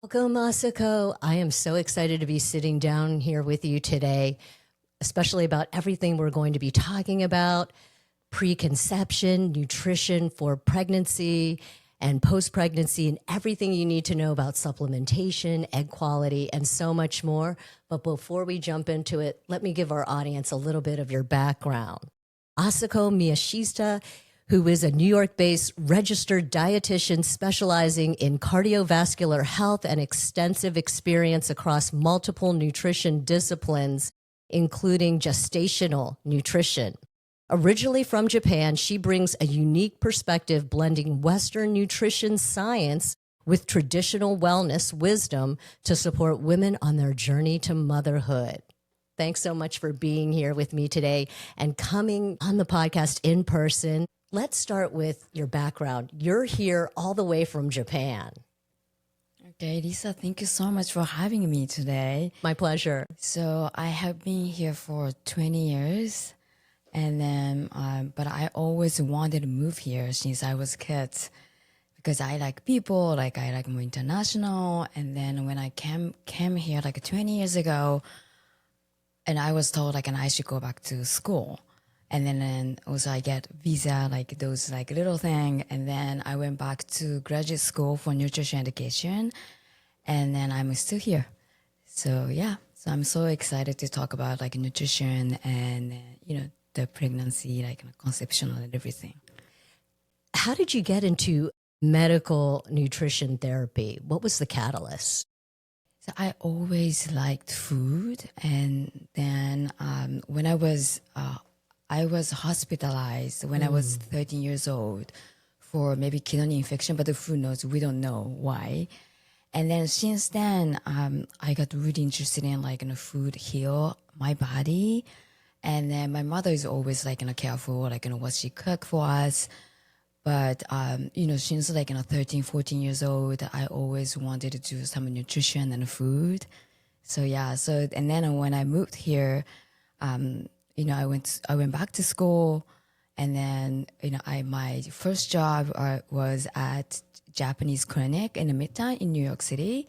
Welcome, Asako. I am so excited to be sitting down here with you today, especially about everything we're going to be talking about: preconception, nutrition for pregnancy and post-pregnancy, and everything you need to know about supplementation, egg quality, and so much more. But before we jump into it, let me give our audience a little bit of your background. Asako Miyashita, who is a New York-based registered dietitian specializing in cardiovascular health and extensive experience across multiple nutrition disciplines, including gestational nutrition. Originally from Japan, she brings a unique perspective blending Western nutrition science with traditional wellness wisdom to support women on their journey to motherhood. Thanks so much for being here with me today and coming on the podcast in person. Let's start with your background. You're here all the way from Japan. Okay, Lisa, thank you so much for having me today. My pleasure. So I have been here for 20 years, and then, but I always wanted to move here since I was a kid because I like people, I like more international. And then when I came here 20 years ago, and I was told and I should go back to school. And then also I get visa, those little thing. And then I went back to graduate school for nutrition education. And then I'm still here. So yeah, so I'm so excited to talk about nutrition and, the pregnancy, conception and everything. How did you get into medical nutrition therapy? What was the catalyst? So I always liked food. And then when I was hospitalized when I was 13 years old for maybe kidney infection, but who knows, we don't know why. And then since then, I got really interested in food heal my body. And then my mother is always careful, what she cook for us. But, since 13, 14 years old, I always wanted to do some nutrition and food. So yeah, and then when I moved here, I went back to school, and then my first job was at Japanese clinic in the Midtown in New York City.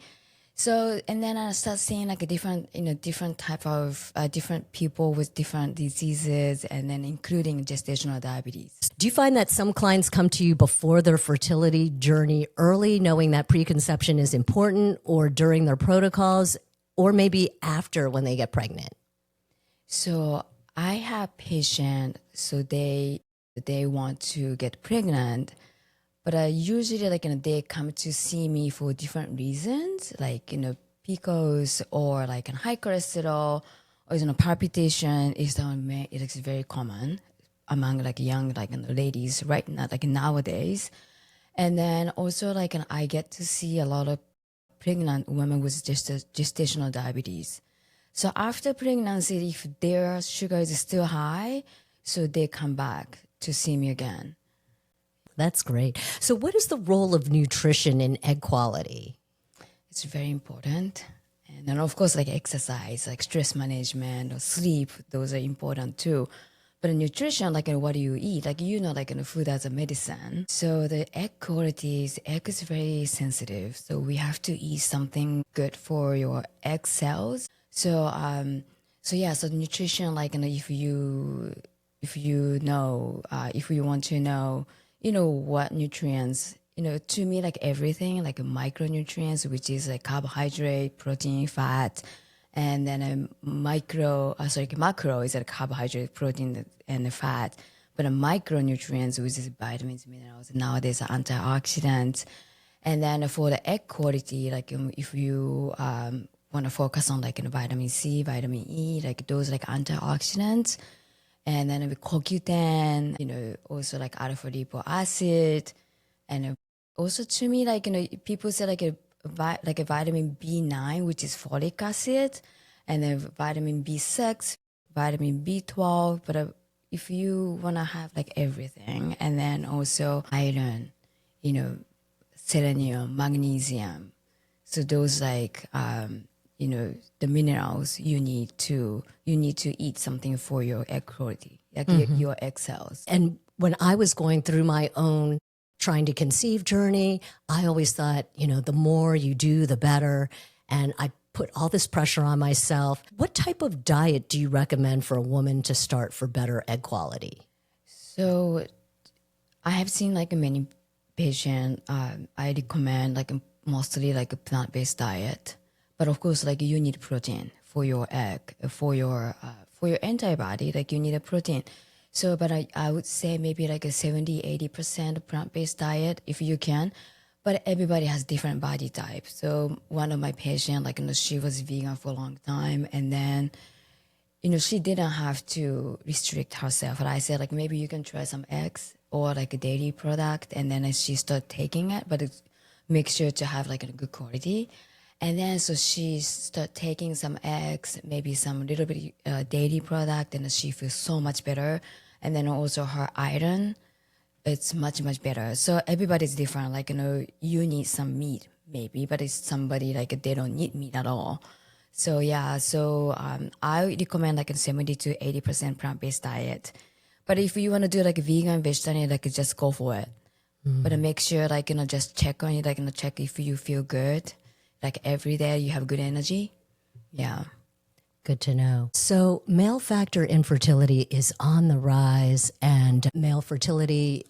So and then I started seeing different type of different people with different diseases, and then including gestational diabetes. Do you find that some clients come to you before their fertility journey early, knowing that preconception is important, or during their protocols, or maybe after when they get pregnant? So I have patients, so they want to get pregnant, but usually they come to see me for different reasons, PCOS or high cholesterol or palpitation it is very common among young ladies right now nowadays. And then also I get to see a lot of pregnant women with gestational diabetes. So after pregnancy, if their sugar is still high, so they come back to see me again. That's great. So what is the role of nutrition in egg quality? It's very important. And then of course exercise, stress management or sleep, those are important too. But in nutrition, what do you eat? Food as a medicine. So the egg quality egg is very sensitive. So we have to eat something good for your egg cells. So so nutrition, if you want to know, what nutrients, to me, everything, micronutrients, which is carbohydrate, protein, fat, and then macro is carbohydrate, protein, and fat. But micronutrients, which is vitamins, minerals, nowadays are antioxidants. And then for the egg quality, if you want to focus on vitamin C, vitamin E, those antioxidants, and then with CoQ10, also alpha lipoic acid, and also to me people say a vitamin B9, which is folic acid, and then vitamin B6, vitamin B12. But if you want to have everything, and then also iron, selenium, magnesium, so those the minerals you need to eat something for your egg quality, your egg cells. And when I was going through my own trying to conceive journey, I always thought, the more you do, the better. And I put all this pressure on myself. What type of diet do you recommend for a woman to start for better egg quality? So I have seen like many patients. I recommend like mostly like a plant-based diet, but of course like you need protein for your egg, for your entire body. Like you need a protein. So, but I would say maybe like a 70-80% plant-based diet if you can. But everybody has different body types. So one of my patients, like she was vegan for a long time, and then she didn't have to restrict herself. But I said, like, maybe you can try some eggs or like a dairy product. And then she started taking it, but make sure to have like a good quality. And then so she started taking some eggs, maybe some little bit dairy product, and she feels so much better. And then also her iron, it's much, much better. So everybody's different. Like, you need some meat maybe, but it's somebody like they don't need meat at all. So yeah, so I recommend like a 70-80% plant-based diet. But if you want to do like a vegan, vegetarian, like just go for it. But make sure like, just check on it, like, check if you feel good. Like every day you have good energy. Yeah. Good to know. So male factor infertility is on the rise, and male fertility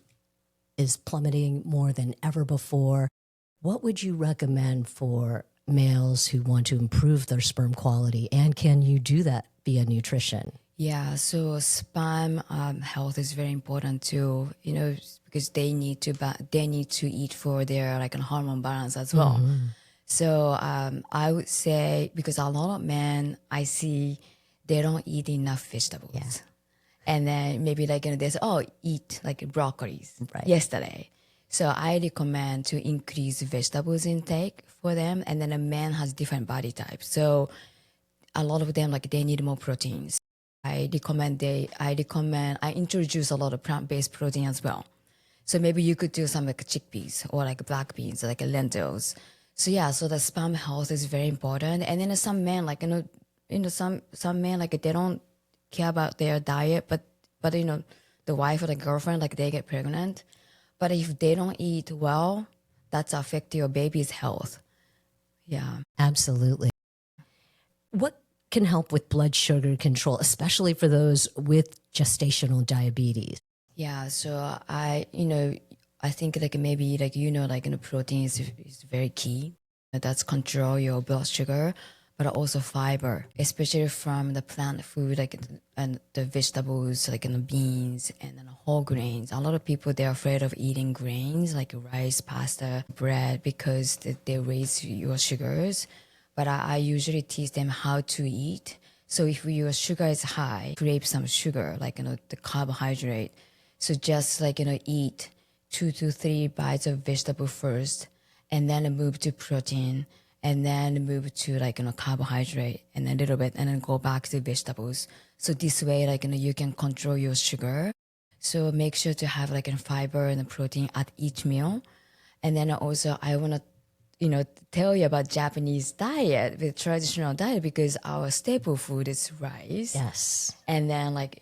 is plummeting more than ever before. What would you recommend for males who want to improve their sperm quality, and can you do that via nutrition? Yeah, so sperm health is very important too, because they need to eat for their like hormone balance as well. So I would say, because a lot of men I see, they don't eat enough vegetables. Yeah. And then maybe like they say, oh, eat like broccolis yesterday. So I recommend to increase vegetables intake for them. And then a man has different body types. So a lot of them, like they need more proteins. I introduce a lot of plant-based protein as well. So maybe you could do some like chickpeas or like black beans, like lentils. So yeah, so the sperm health is very important. And then some men, like, some men, like they don't care about their diet, but the wife or the girlfriend, like they get pregnant. But if they don't eat well, that's affect your baby's health. Yeah. Absolutely. What can help with blood sugar control, especially for those with gestational diabetes? Yeah, so I think like maybe like like protein is very key. That's control your blood sugar, but also fiber, especially from the plant food, like and the vegetables, like beans and then whole grains. A lot of people, they're afraid of eating grains like rice, pasta, bread, because they raise your sugars. But I usually teach them how to eat. So if your sugar is high, crave some sugar, like the carbohydrate. So just like eat 2 to 3 bites of vegetable first, and then move to protein, and then move to like carbohydrate, and a little bit, and then go back to vegetables. So this way, like you can control your sugar. So make sure to have like fiber and protein at each meal. And then also I want to tell you about Japanese diet, the traditional diet, because our staple food is rice. Yes. And then like,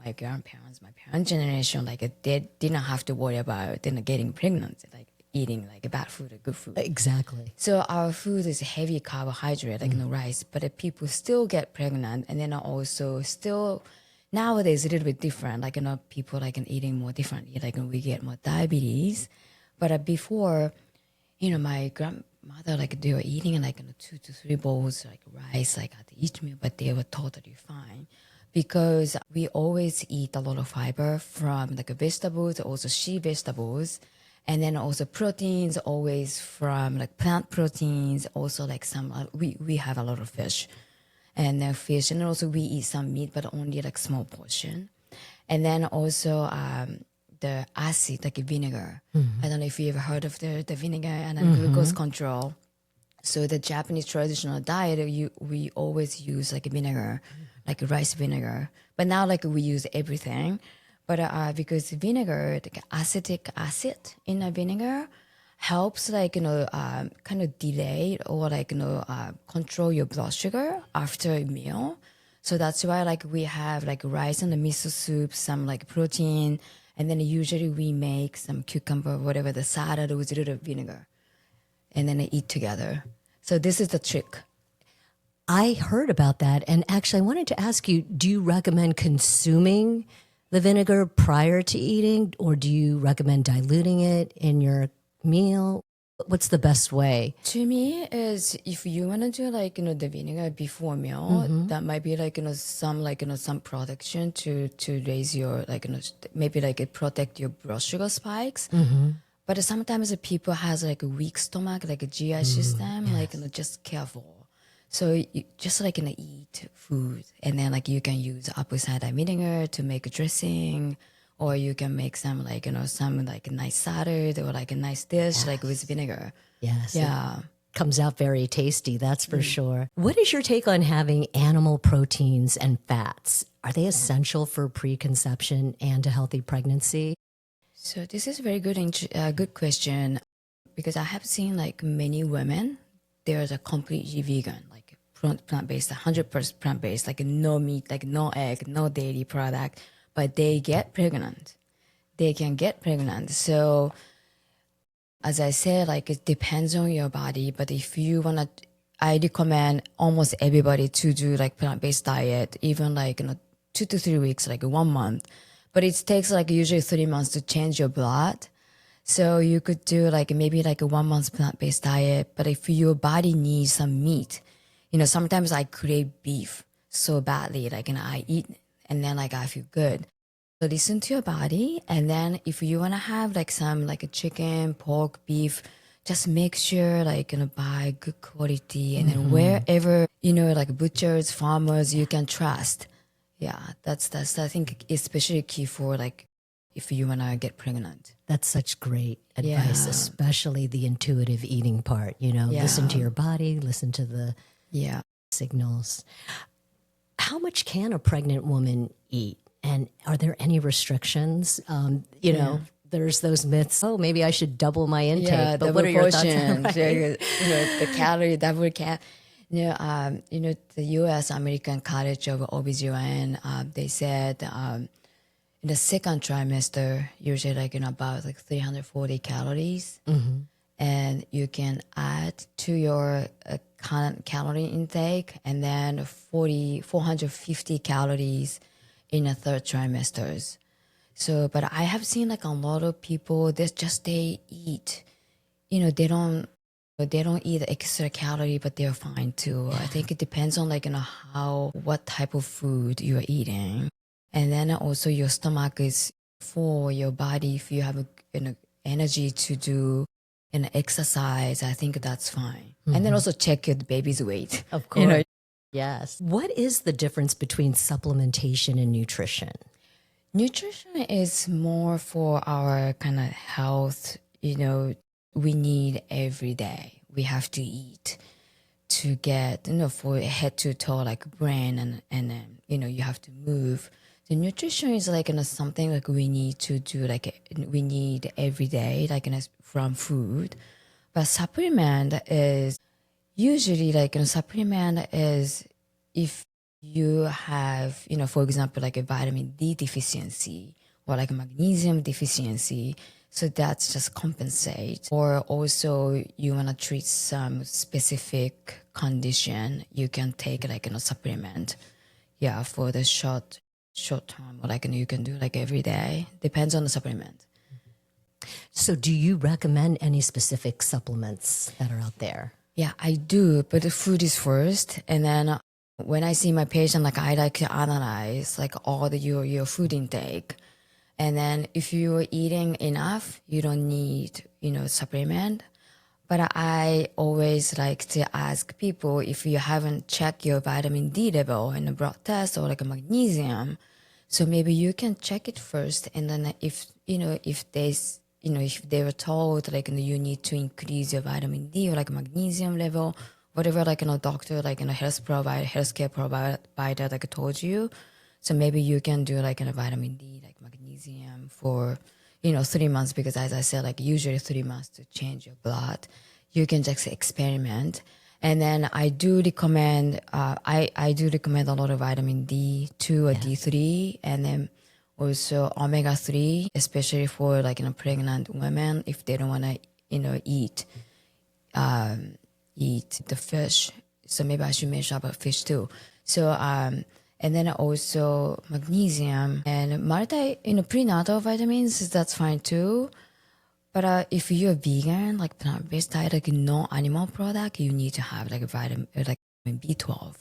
my grandparents, my parents' generation, like they didn't have to worry about getting pregnant, like eating like bad food or good food. Exactly. So our food is heavy carbohydrate, like rice, but people still get pregnant. And then also still nowadays a little bit different, like people like eating more differently, like we get more diabetes. But before, my grandmother, like they were eating like 2 to 3 bowls like rice like at each meal, but they were totally fine, because we always eat a lot of fiber from like vegetables, also she vegetables, and then also proteins always from like plant proteins, also like some we have a lot of fish, and fish, and also we eat some meat, but only like small portion, and then also the acid, like vinegar. I don't know if you ever heard of the vinegar and then glucose control. So the Japanese traditional diet, we always use like vinegar, like rice vinegar. But now like we use everything. But because vinegar, like acetic acid in a vinegar helps like, kind of delay or like, control your blood sugar after a meal. So that's why like we have like rice and the miso soup, some like protein, And then usually we make some cucumber, whatever, the salad with a little vinegar, and then eat together. So this is the trick. I heard about that. And actually, I wanted to ask you, do you recommend consuming the vinegar prior to eating, or do you recommend diluting it in your meal? What's the best way? To me, is if you want to do like, the vinegar before meal, that might be like, some protection to raise your, like, maybe like it protect your blood sugar spikes. But sometimes people has like a weak stomach, like a GI system, like, just careful. So you just like, eat food, and then like you can use apple cider vinegar to make a dressing, or you can make some like, some like a nice salad or like a nice dish, like with vinegar. Yes. Yeah. Comes out very tasty, that's for sure. What is your take on having animal proteins and fats? Are they essential for preconception and a healthy pregnancy? So this is a very good question, because I have seen like many women, they're a completely vegan, like plant-based, 100% plant-based, like no meat, like no egg, no dairy product, but they get pregnant. They can get pregnant. So as I said, like it depends on your body, but if you want to, I recommend almost everybody to do like plant-based diet, even like 2 to 3 weeks, like 1 month. But it takes like usually 3 months to change your blood. So you could do like maybe like a 1 month plant-based diet. But if your body needs some meat, sometimes I crave beef so badly, like, I eat and then like I feel good. So listen to your body. And then if you want to have like some like a chicken, pork, beef, just make sure like, buy good quality. And then wherever, like butchers, farmers, you can trust. Yeah, that's I think especially key for like if you want to get pregnant. That's such great advice, especially the intuitive eating part. Listen to your body, listen to the signals. How much can a pregnant woman eat? And are there any restrictions? There's those myths. Oh, maybe I should double my intake. Yeah, but what are your thoughts on that? The calorie, double the U.S. American College of OBGYN, they said in the second trimester, usually like about like 340 calories, and you can add to your calorie intake, and then 450 calories in the third trimesters. So, but I have seen like a lot of people, they eat, they don't eat extra calorie, but they're fine too. I think it depends on like, what type of food you're eating. And then also your stomach is for your body. If you have energy to do an exercise, I think that's fine. And then also check your baby's weight. Of course. Yes. What is the difference between supplementation and nutrition? Nutrition is more for our kind of health. We need every day. We have to eat to get, for head to toe, like brain, and then, you have to move. The nutrition is like something like we need to do, like we need every day, like from food. But supplement is usually like supplement is if you have, for example, like a vitamin D deficiency or like a magnesium deficiency. So that's just compensate. Or also you want to treat some specific condition, you can take like a supplement. Yeah, for the short term, or like you can do like every day. Depends on the supplement. So do you recommend any specific supplements that are out there? Yeah, I do, but the food is first. And then when I see my patient, like I like to analyze like all your food intake. And then if you're eating enough, you don't need, supplement. But I always like to ask people if you haven't checked your vitamin D level in a blood test or like a magnesium. So maybe you can check it first. And then if they were told like you need to increase your vitamin D or like magnesium level, whatever like doctor, like healthcare provider like told you. So maybe you can do like a vitamin D, like magnesium for 3 months, because as I said, like usually 3 months to change your blood. You can just experiment. And then I do recommend a lot of vitamin D2 or D3, and then also omega-3, especially for like, pregnant women, if they don't want to, eat the fish. So maybe I should mention about fish too. So, and then also magnesium and multi, prenatal vitamins, that's fine too. But if you're vegan, like plant-based diet, like no animal product, you need to have like vitamin B12.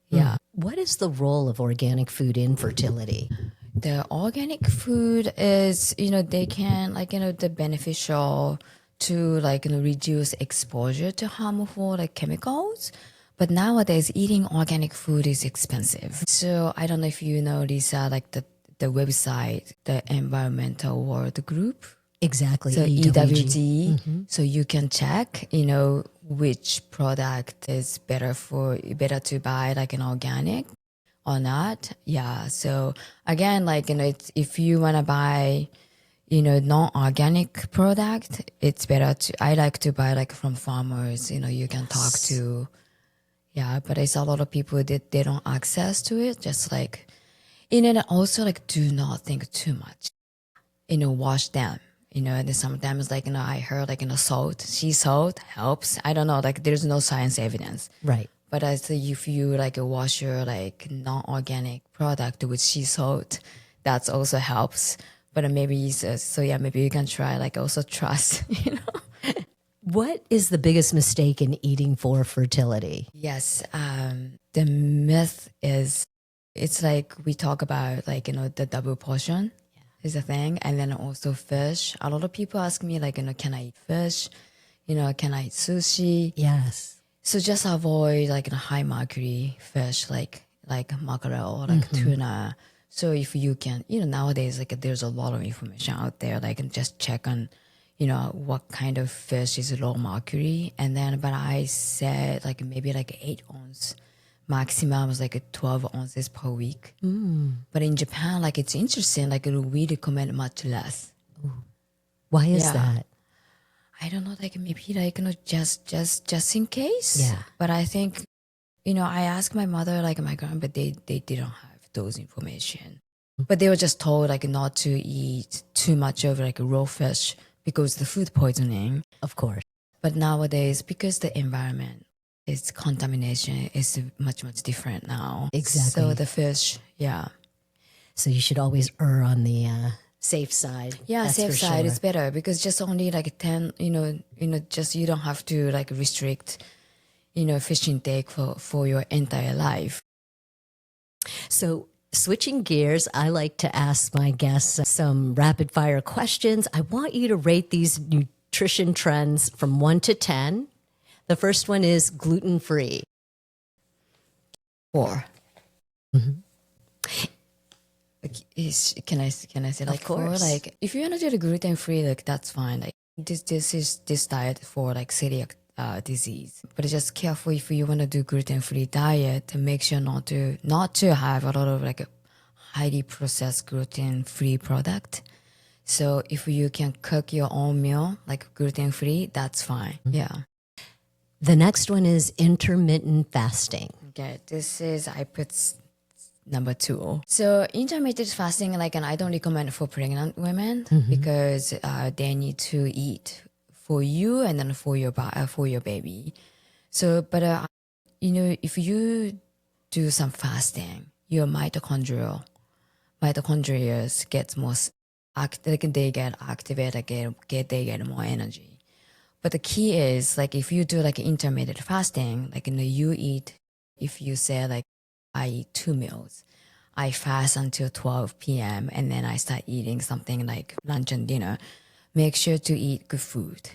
Yeah. What is the role of organic food in fertility? The organic food is, they can like, the beneficial to like, reduce exposure to harmful like chemicals. But nowadays eating organic food is expensive. So I don't know if you know Lisa, like the website, the Environmental World Group. Exactly. So EWG. So you can check, which product is better to buy like an organic or not. Yeah. So again, like, if you want to buy, non-organic product, it's better I like to buy like from farmers, you can talk to. Yeah. But it's a lot of people that they don't access to it. Just like, and also like, do not think too much, wash them. And then sometimes like, I heard like, sea salt helps. I don't know, like there's no science evidence. Right. But as if you like wash your like non-organic product with sea salt, that's also helps. But maybe, maybe you can try like also trust, What is the biggest mistake in eating for fertility? Yes. The myth is, it's like we talk about like, the double portion. Is a thing. And then also fish. A lot of people ask me like, can I eat fish? Can I eat sushi? Yes. So just avoid like a high mercury fish like mackerel or like tuna. So if you can, nowadays like there's a lot of information out there, like and just check on, what kind of fish is low mercury. And then, but I said like maybe like 8 ounce. Maximum is like 12 ounces per week. But in Japan, like it's interesting, like we recommend much less. Why is that? I don't know, like maybe like, just in case. Yeah. But I think, I asked my mother, like my grandpa, they didn't have those information. But they were just told like not to eat too much of like raw fish because the food poisoning. Of course. But nowadays, because the environment, its contamination is much different now. Exactly. So the fish, yeah. So you should always err on the safe side. Yeah, That's safe for side sure. is better because just only like 10, just you don't have to like restrict, fish intake for your entire life. So switching gears, I like to ask my guests some rapid fire questions. I want you to rate these nutrition trends from 1 to 10. The first one is gluten-free. 4. Like, can I say like 4? Like if you want to do the gluten-free, like that's fine. Like this diet for like celiac disease. But just careful if you want to do gluten-free diet, make sure not to have a lot of like highly processed gluten-free product. So if you can cook your own meal like gluten-free, that's fine. Yeah. The next one is intermittent fasting. Okay, this is, I put number 2. So intermittent fasting, like, and I don't recommend for pregnant women because they need to eat for you and then for your baby. So, but if you do some fasting, your mitochondria gets more they get activated, they get more energy. But the key is like if you do like intermittent fasting, like you eat, if you say like I eat 2 meals, I fast until 12 p.m. and then I start eating something like lunch and dinner. Make sure to eat good food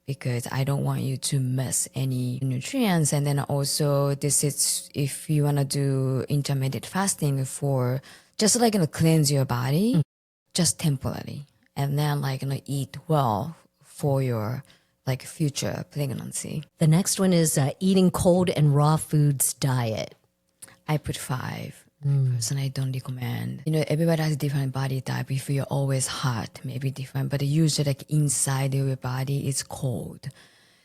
because I don't want you to miss any nutrients. And then also this is if you want to do intermittent fasting for just like cleanse your body, just temporarily, and then like eat well for your like future pregnancy. The next one is eating cold and raw foods diet. I put 5. I personally don't recommend. Everybody has a different body type. If you're always hot, maybe different, but usually like inside your body is cold.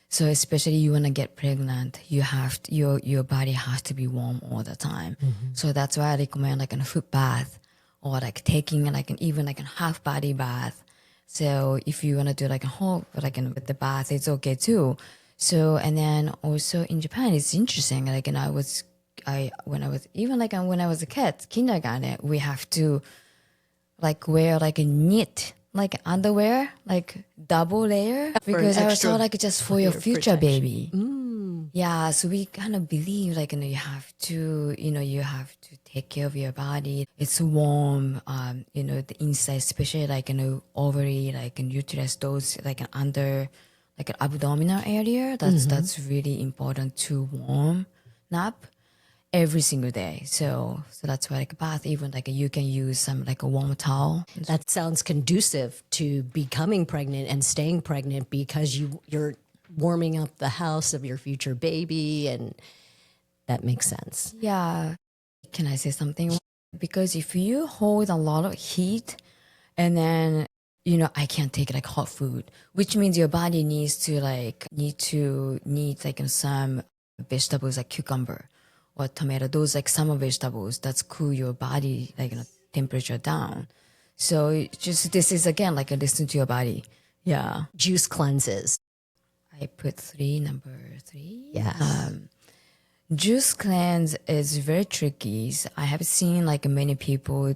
So especially you want to get pregnant, you have to, your body has to be warm all the time. So that's why I recommend like a foot bath or like taking like an even like a half body bath. So if you want to do like a whole like with the bath, it's okay too. So and then also in Japan, it's interesting. Like and when I was even like when I was a kid, kindergarten, we have to like wear like a knit like underwear, like double layer, because I was thought like just for your future baby. Yeah, so we kind of believe like you have to take care of your body. It's warm, the inside, especially like ovary, like uterus, those like under like an abdominal area. That's really important to warm up every single day. So that's why like a bath, even like you can use some like a warm towel. That sounds conducive to becoming pregnant and staying pregnant because you're warming up the house of your future baby, and that makes sense. Yeah. Can I say something? Because if you hold a lot of heat and then I can't take like hot food, which means your body needs like some vegetables like cucumber or tomato, those like summer vegetables that's cool your body like temperature down. So just this is again like a listen to your body. Yeah. Juice cleanses. I put number 3. Yes. Juice cleanse is very tricky. I have seen like many people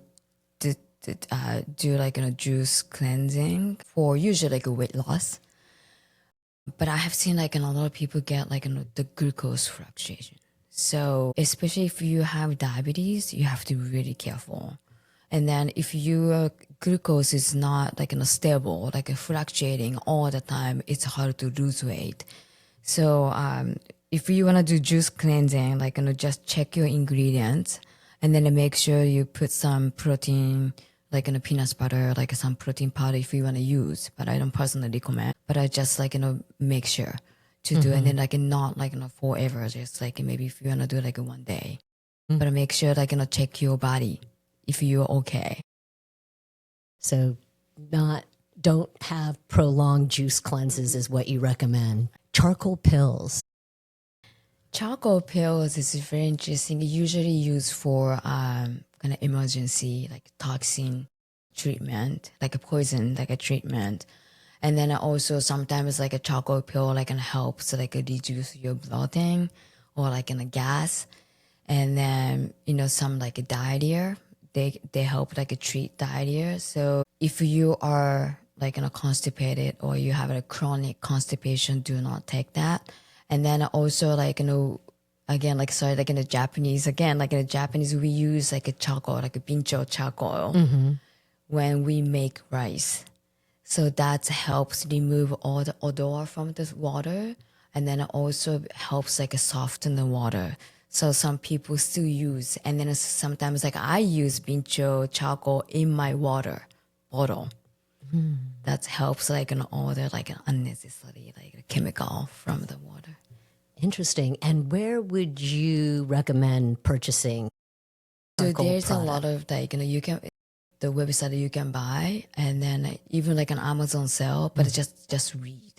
do like juice cleansing for usually like a weight loss. But I have seen like a lot of people get like the glucose fluctuation. So especially if you have diabetes, you have to be really careful. And then if your glucose is not like stable, like fluctuating all the time, it's hard to lose weight. So if you want to do juice cleansing, like just check your ingredients and then make sure you put some protein, like peanut butter, like some protein powder if you want to use. But I don't personally recommend. But I just like make sure to do, and then like not like forever, just like maybe if you want to do like one day. But make sure like check your body if you're okay. So don't have prolonged juice cleanses is what you recommend. Charcoal pills. Charcoal pills is very interesting. Usually used for kind of emergency, like toxin treatment, like a poison, like a treatment. And then also sometimes like a charcoal pill like helps like reduce your bloating or like in a gas. And then some like a diarrhea, they help like treat diarrhea. So if you are like constipated or you have a chronic constipation, do not take that. And then also like again like sorry like in the Japanese, we use like a charcoal, like a bincho charcoal when we make rice. So that helps remove all the odor from the water, and then it also helps like soften the water. So some people still use, and then sometimes like I use bincho charcoal in my water bottle. That helps like all the like unnecessary like chemical from the water. Interesting. And where would you recommend purchasing? So there's a lot of like you can the website that you can buy, and then even like an Amazon sale, but just read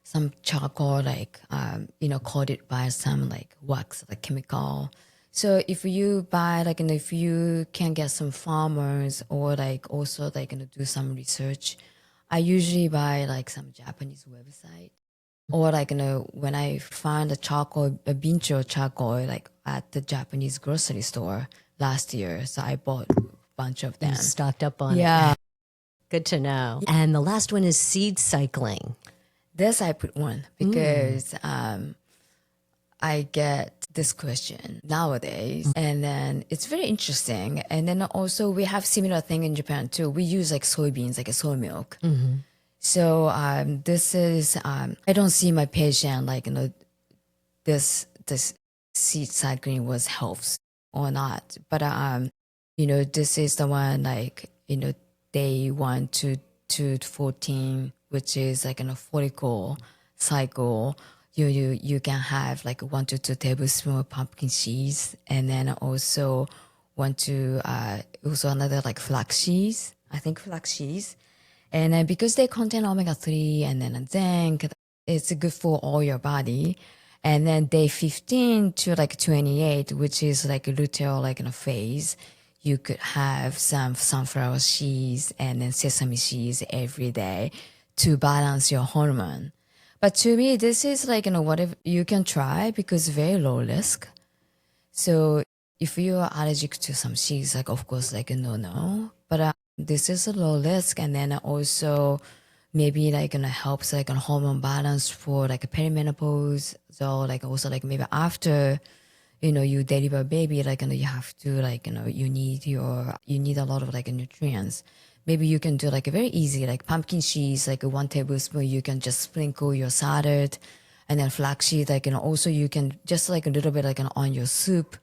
some charcoal like coated by some like wax like chemical. So if you buy like and if you can get some farmers or like also like do some research, I usually buy like some Japanese website. Or like when I find a bincho charcoal like at the Japanese grocery store last year, so I bought a bunch of them. You stocked up on it. Yeah. Good to know. And the last one is seed cycling. This I put one because I get this question nowadays, and then it's very interesting. And then also we have similar thing in Japan too. We use like soybeans, like a soy milk. So this is I don't see my patient like this seed cycling was helps or not, but this is the one like day 1 to 14, which is like a follicle cycle. You can have like 1 to 2 tablespoons of pumpkin seeds, and then also also another like flax seeds. I think flax seeds. And then because they contain omega-3 and then zinc, it's good for all your body. And then day 15 to like 28, which is like luteal like in a phase, you could have some sunflower seeds and then sesame seeds every day to balance your hormone. But to me, this is like, whatever you can try because very low risk. So if you are allergic to some seeds, like of course, like no. But this is a low risk, and then also maybe like helps like a hormone balance for like a perimenopause. So like also like maybe after you deliver a baby, like you have to like you need a lot of like nutrients. Maybe you can do like a very easy like pumpkin seeds, like 1 tablespoon. You can just sprinkle your salad, and then flaxseed, like also you can just like a little bit like on your soup,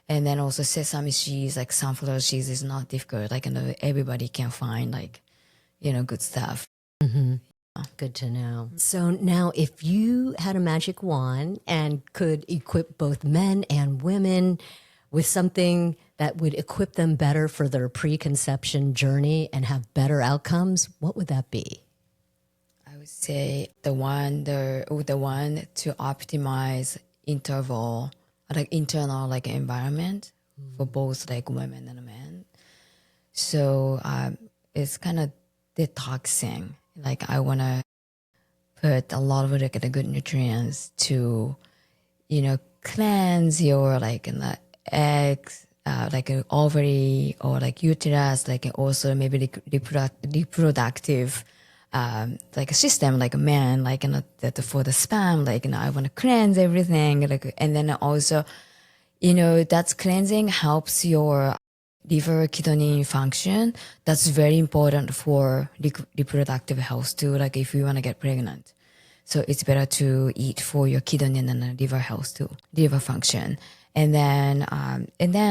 and then also sesame seeds, like sunflower seeds is not difficult. Like everybody can find like good stuff. Good to know. So now, if you had a magic wand and could equip both men and women with something that would equip them better for their preconception journey and have better outcomes, what would that be? I would say the one to optimize interval, like internal like environment for both like women and men. So it's kind of detoxing. Like I want to put a lot of like the good nutrients to, cleanse your like eggs, like an ovary or like uterus, like also maybe like reproductive, like a system, like a man, like that for the sperm, like I want to cleanse everything, like, and then also, that's cleansing helps your liver kidney function. That's very important for reproductive health too. Like if you want to get pregnant, so it's better to eat for your kidney and then liver health too, liver function. And then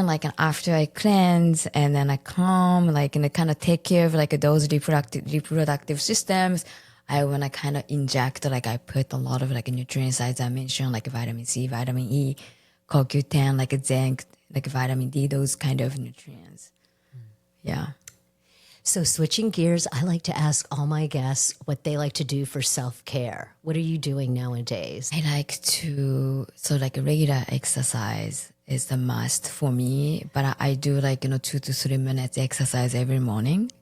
like after I cleanse and then I calm, like and I kind of take care of like those reproductive systems. I want to kind of inject, like I put a lot of like nutrients, as I mentioned, like vitamin C, vitamin E, CoQ10, like zinc, like vitamin D, those kind of nutrients. Yeah. So switching gears, I like to ask all my guests what they like to do for self-care. What are you doing nowadays? I like to, so like regular exercise is the must for me, but I do like, 2 to 3 minutes exercise every morning.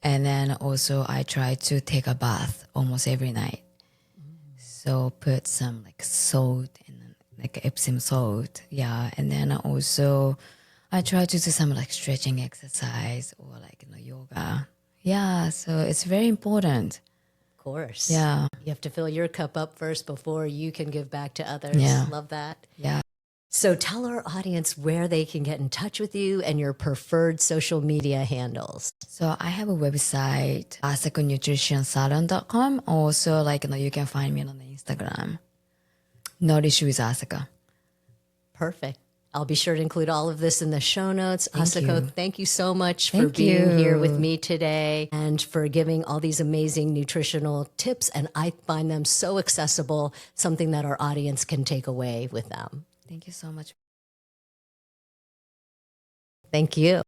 And then also I try to take a bath almost every night. So put some like salt and like Epsom salt. Yeah. And then also I try to do some like stretching exercise or like yoga. Yeah. So it's very important. Of course. Yeah. You have to fill your cup up first before you can give back to others. Yeah. Love that. Yeah. So tell our audience where they can get in touch with you and your preferred social media handles. So I have a website, asakonutritionsalon.com. Also, like, you can find me on Instagram. Nourish with Asaka. Perfect. I'll be sure to include all of this in the show notes. Asako, thank you so much for Thank being you. here with me today and for giving all these amazing nutritional tips. And I find them so accessible, something that our audience can take away with them. Thank you so much. Thank you.